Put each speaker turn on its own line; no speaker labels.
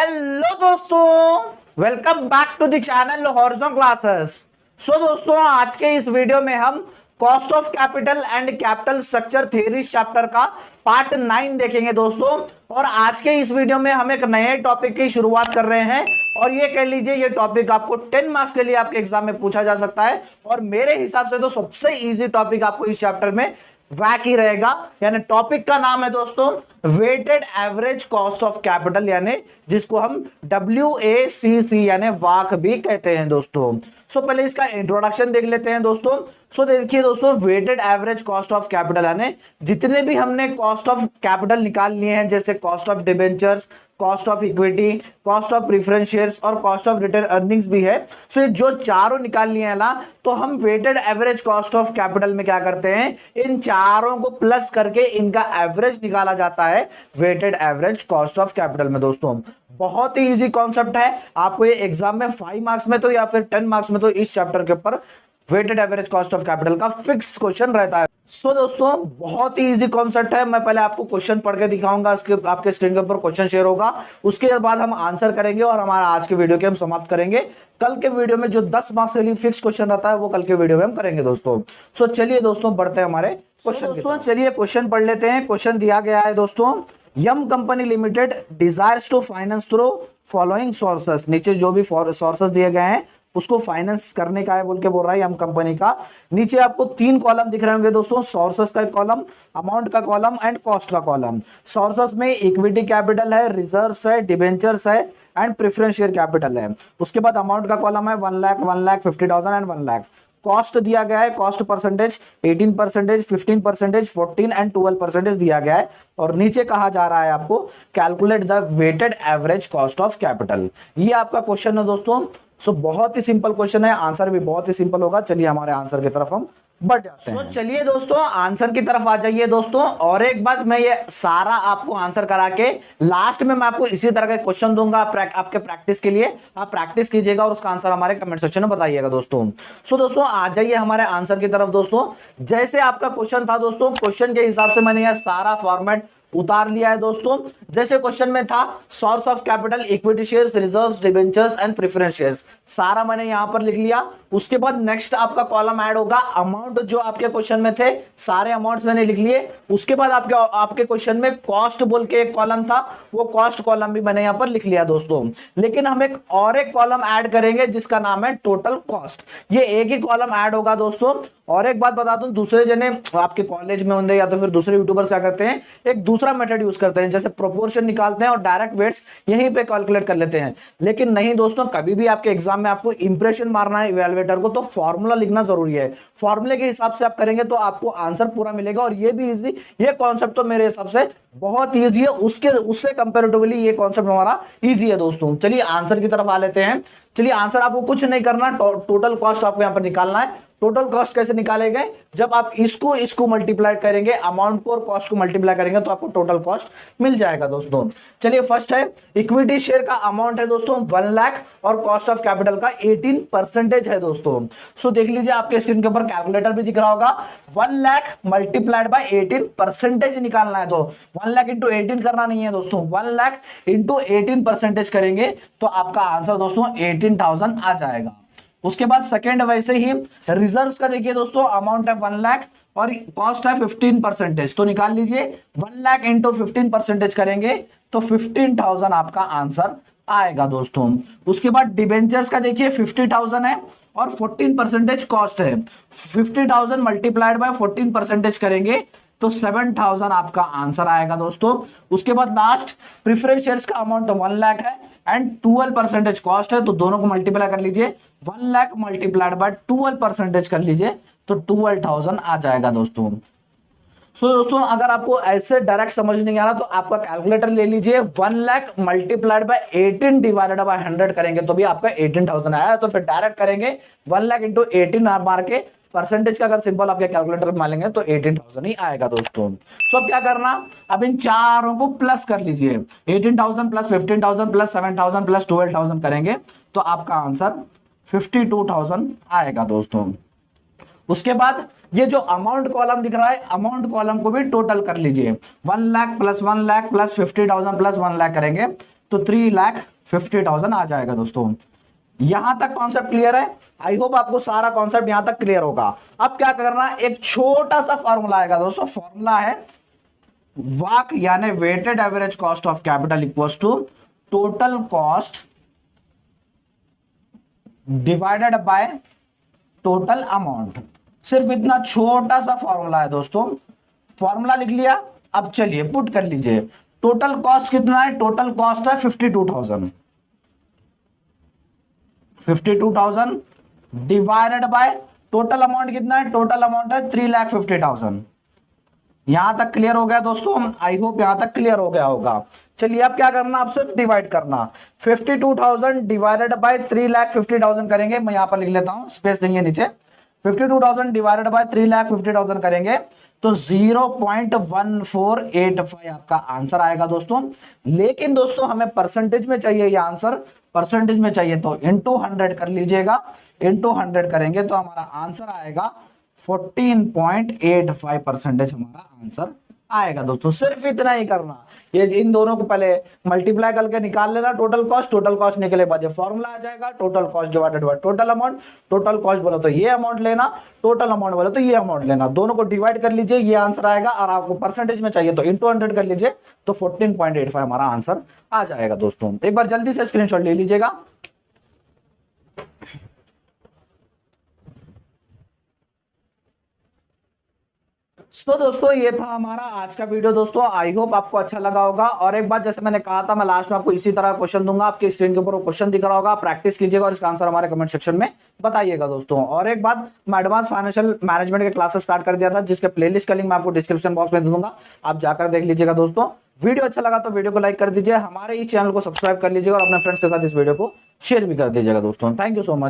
Hello दोस्तों, welcome back to the channel horizon classes. So दोस्तों, आज के इस वीडियो में हम cost of capital and capital structure theory chapter का पार्ट 9 देखेंगे दोस्तों। और आज के इस वीडियो में हम एक नए टॉपिक की शुरुआत कर रहे हैं और ये कह लीजिए ये टॉपिक आपको 10 मार्क्स के लिए आपके एग्जाम में पूछा जा सकता है और मेरे हिसाब से तो सबसे इजी टॉपिक आपको इस चैप्टर में वैक ही रहेगा। यानी टॉपिक का नाम है दोस्तों weighted average cost of capital, यानी जिसको हम WACC यानी वाक भी कहते हैं दोस्तों। सो पहले इसका इंट्रोडक्शन देख लेते हैं दोस्तों। सो देखिए दोस्तों, weighted average cost of capital यानी जितने भी हमने कॉस्ट ऑफ कैपिटल निकाल लिए हैं, जैसे cost of debentures, cost of equity, cost of preference shares और कॉस्ट ऑफ रिटेन अर्निंग्स भी है। सो ये जो चारों निकाल लिए हैं ना, तो हम weighted average cost of capital में क्या करते हैं, इन चारों को प्लस करके इनका एवरेज निकाला जाता है weighted average cost of capital में दोस्तों। बहुत ही इजी कॉन्सेप्ट है, आपको ये एग्जाम में 5 मार्क्स में तो या फिर 10 मार्क्स में तो इस चैप्टर के ऊपर weighted average cost of capital का फिक्स क्वेश्चन रहता है। सो दोस्तों, बहुत ही इजी कॉन्सेप्ट है। मैं पहले आपको क्वेश्चन पढ़ के दिखाऊंगा, उसके आपके स्क्रीन के ऊपर क्वेश्चन शेयर होगा, उसके बाद हम आंसर करेंगे और हमारा आज के वीडियो के हम समाप्त करेंगे। कल के वीडियो में जो 10 मार्क्स के लिए फिक्स क्वेश्चन रहता है वो कल के वीडियो में हम करेंगे दोस्तों। सो चलिए दोस्तों, बढ़ते हैं हमारे क्वेश्चन। दोस्तों चलिए क्वेश्चन पढ़ लेते हैं। क्वेश्चन दिया गया है दोस्तों, यम company limited desires to finance through following sources. नीचे जो भी सोर्सेस दिए गए हैं उसको फाइनेंस करने का है बोल के बोल रहा है यम कंपनी का। नीचे आपको 3 कॉलम दिख रहे होंगे दोस्तों, सोर्सेस का एक कॉलम, अमाउंट का कॉलम एंड कॉस्ट का कॉलम। सोर्सेस में इक्विटी कैपिटल है, रिजर्व्स है, डिबेंचर्स है एंड प्रेफरेंस शेयर कैपिटल है। उसके बाद अमाउंट का कॉलम है 1 लाख, 1,50,000 एंड 1 लाख। कॉस्ट दिया गया है, कॉस्ट परसेंटेज 18%, 15%, 14 एंड 12% दिया गया है। और नीचे कहा जा रहा है आपको calculate the weighted average cost of capital. ये आपका क्वेश्चन है दोस्तों। सो बहुत ही सिंपल क्वेश्चन है, आंसर भी बहुत ही सिंपल होगा। चलिए हमारे आंसर की तरफ हम बढ़ जाते हैं। चलिए दोस्तों, आंसर की तरफ आ जाइए दोस्तों। और एक बात, मैं ये सारा आपको आंसर करा के लास्ट में मैं आपको इसी तरह के क्वेश्चन दूंगा आपके प्रैक्टिस के लिए। आप प्रैक्टिस कीजिएगा और उसका आंसर हमारे कमेंट सेक्शन में बताइएगा दोस्तों। सो दोस्तों, आ जाइए हमारे आंसर की तरफ दोस्तों। जैसे आपका क्वेश्चन था दोस्तों, क्वेश्चन के हिसाब से मैंने यह सारा फॉर्मेट उतार लिया है दोस्तों। जैसे क्वेश्चन में था source of capital, equity shares, reserves, debentures and preference shares, सारा मैंने यहां पर लिख लिया। उसके बाद नेक्स्ट आपका कॉलम ऐड होगा अमाउंट, जो आपके क्वेश्चन में थे सारे अमाउंट्स मैंने लिख लिए। उसके बाद आपके क्वेश्चन में कॉस्ट बोल के एक कॉलम था, वो कॉस्ट कॉलम भी मैंने यहां पर लिख लिया दोस्तों। लेकिन हम एक कॉलम ऐड करेंगे जिसका नाम है टोटल कॉस्ट। ये एक ही कॉलम ऐड होगा दोस्तों। और एक बात बता दूं, दूसरे जने आपके कॉलेज में होंगे या तो फिर दूसरे यूट्यूबर्स क्या करते हैं, एक दूसरा मेथड यूज करते हैं, जैसे प्रोपोर्शन निकालते हैं और डायरेक्ट वेट्स यहीं पे कैलकुलेट कर लेते हैं। लेकिन नहीं दोस्तों, कभी भी आपके एग्जाम में आपको इंप्रेशन मारना है इवैल्यूएटर को, तो फॉर्मूला लिखना जरूरी है। फॉर्मूले के हिसाब से आप करेंगे तो आपको आंसर पूरा मिलेगा। और ये भी इजी, ये कॉन्सेप्ट तो मेरे हिसाब से बहुत ईजी है, उससे कंपेरेटिवली ये कॉन्सेप्ट हमारा ईजी है दोस्तों। चलिए आंसर की तरफ आ लेते हैं। चलिए आंसर आपको कुछ नहीं करना, टोटल कॉस्ट आपको यहां पर निकालना है। टोटल कॉस्ट कैसे निकालेंगे, जब आप इसको मल्टीप्लाई करेंगे, अमाउंट को और कॉस्ट को मल्टीप्लाई करेंगे तो आपको टोटल कॉस्ट मिल जाएगा दोस्तों। चलिए फर्स्ट है इक्विटी शेयर का अमाउंट है दोस्तों 1 लाख और कॉस्ट ऑफ कैपिटल का 18% है दोस्तों। सो देख लीजिए आपके स्क्रीन के ऊपर कैलकुलेटर भी दिख रहा होगा। 1 लाख मल्टीप्लाइड बाय 18% निकालना है, तो 1 लाख इंटू 18 करना नहीं है दोस्तों, 1 लाख इंटू 18% करेंगे तो आपका आंसर दोस्तों 18,000 आ जाएगा। उसके बाद सेकेंड वैसे ही रिजर्व्स का देखिए दोस्तों, अमाउंट है 1 लाख और कॉस्ट है 15%, तो निकाल लीजिए 1 लाख इंटू 15% करेंगे तो 15,000 आपका आंसर आएगा दोस्तों। उसके बाद डिबेंचर्स का देखिए 50,000 है और 14% कॉस्ट है। 50,000 मल्टीप्लाइड बाय 14% करेंगे तो 7,000 आपका आंसर आएगा दोस्तों। उसके बाद लास्ट प्रेफरेंस शेयर्स का अमाउंट 1 लाख है एंड 12% कॉस्ट है, तो दोनों को मल्टीप्लाई कर लीजिए, 1 लाख मल्टीप्लाइड बाय 12% कर लीजिए तो 12,000 आ जाएगा दोस्तों। सो दोस्तों, अगर आपको ऐसे डायरेक्ट समझ नहीं आ रहा तो आपका कैलकुलेटर ले लीजिए, 1 lakh multiplied by 18 divided by 100 करेंगे तो भी आपका 18,000 आया। तो फिर डायरेक्ट करेंगे 1 लाख इंटू 18 मार के, परसेंटेज का अगर सिंपल आपके कैलकुलेटर में मारेंगे तो 18,000 ही आएगा दोस्तों। सो अब क्या करना, अब इन चारों को प्लस कर लीजिए, 18,000 प्लस 15,000 प्लस 7,000 प्लस 12,000 करेंगे तो आपका आंसर 52,000 आएगा दोस्तों। उसके बाद ये जो अमाउंट कॉलम दिख रहा है, अमाउंट कॉलम को भी टोटल कर लीजिए, 1 lakh plus 1 lakh plus 50,000 plus 1 lakh करेंगे तो 3,50,000 आ जाएगा दोस्तों। यहां तक कॉन्सेप्ट क्लियर है? आई होप आपको सारा कॉन्सेप्ट यहां तक क्लियर होगा। अब क्या करना है, एक छोटा सा फॉर्मूला आएगा दोस्तों, फॉर्मूला है वाक यानी weighted average cost of capital equals to total cost divided by total amount. सिर्फ इतना छोटा सा फॉर्मूला है दोस्तों, फॉर्मूला लिख लिया। अब चलिए पुट कर लीजिए, टोटल कॉस्ट कितना है, टोटल कॉस्ट है 52,000, 52,000 डिवाइडेड बाय टोटल अमाउंट कितना है, टोटल अमाउंट है 3,50,000। यहां तक क्लियर हो गया दोस्तों? आई होप यहां तक क्लियर हो गया होगा। चलिए अब क्या करना, अब सिर्फ डिवाइड करना, 52,000 डिवाइडेड बाय 3,50,000 करेंगे। मैं यहां पर लिख लेता हूं, स्पेस देंगे नीचे। 52,000 डिवाइडेड बाय 3,50,000 करेंगे तो 0.1485 आपका आंसर आएगा दोस्तों। लेकिन दोस्तों हमें परसेंटेज में चाहिए ये आंसर, परसेंटेज में चाहिए तो इंटू 100 कर लीजिएगा। इंटू 100 करेंगे तो हमारा आंसर आएगा 14.85% हमारा आंसर आएगा दोस्तों। सिर्फ इतना ही करना, ये इन दोनों को पहले मल्टीप्लाई करके निकाल लेना टोटल कॉस्ट। टोटल कॉस्ट निकले बाद फॉर्मूला आ जाएगा total cost divided by total amount. Total cost बोलो तो ये अमाउंट लेना, टोटल अमाउंट बोलो तो ये अमाउंट लेना, दोनों को डिवाइड कर लीजिए, ये आंसर आएगा। और आपको परसेंटेज में चाहिए तो इंटू 100 कर लीजिए तो 14.85 हमारा आंसर आ जाएगा दोस्तों। एक बार जल्दी से स्क्रीनशॉट ले लीजिएगा। तो दोस्तों ये था हमारा आज का वीडियो दोस्तों, आई होप आपको अच्छा लगा होगा। और एक बात जैसे मैंने कहा था, मैं लास्ट में आपको इसी तरह क्वेश्चन दूंगा, आपके स्क्रीन के ऊपर क्वेश्चन दिख रहा होगा, प्रैक्टिस कीजिएगा और इसका आंसर हमारे कमेंट सेक्शन में बताइएगा दोस्तों। और एक बात, मैं एडवांस फाइनेंशियल मैनेजमेंट के क्लासेस स्टार्ट कर दिया था, जिसके प्लेलिस्ट का लिंक मैं आपको डिस्क्रिप्शन बॉक्स में दे दूंगा, आप जाकर देख लीजिएगा दोस्तों। वीडियो अच्छा लगा तो वीडियो को लाइक कर दीजिए, हमारे इस चैनल को सब्सक्राइब कर लीजिएगा और अपने फ्रेंड्स के साथ इस वीडियो को शेयर भी कर दीजिएगा दोस्तों। Thank you so much.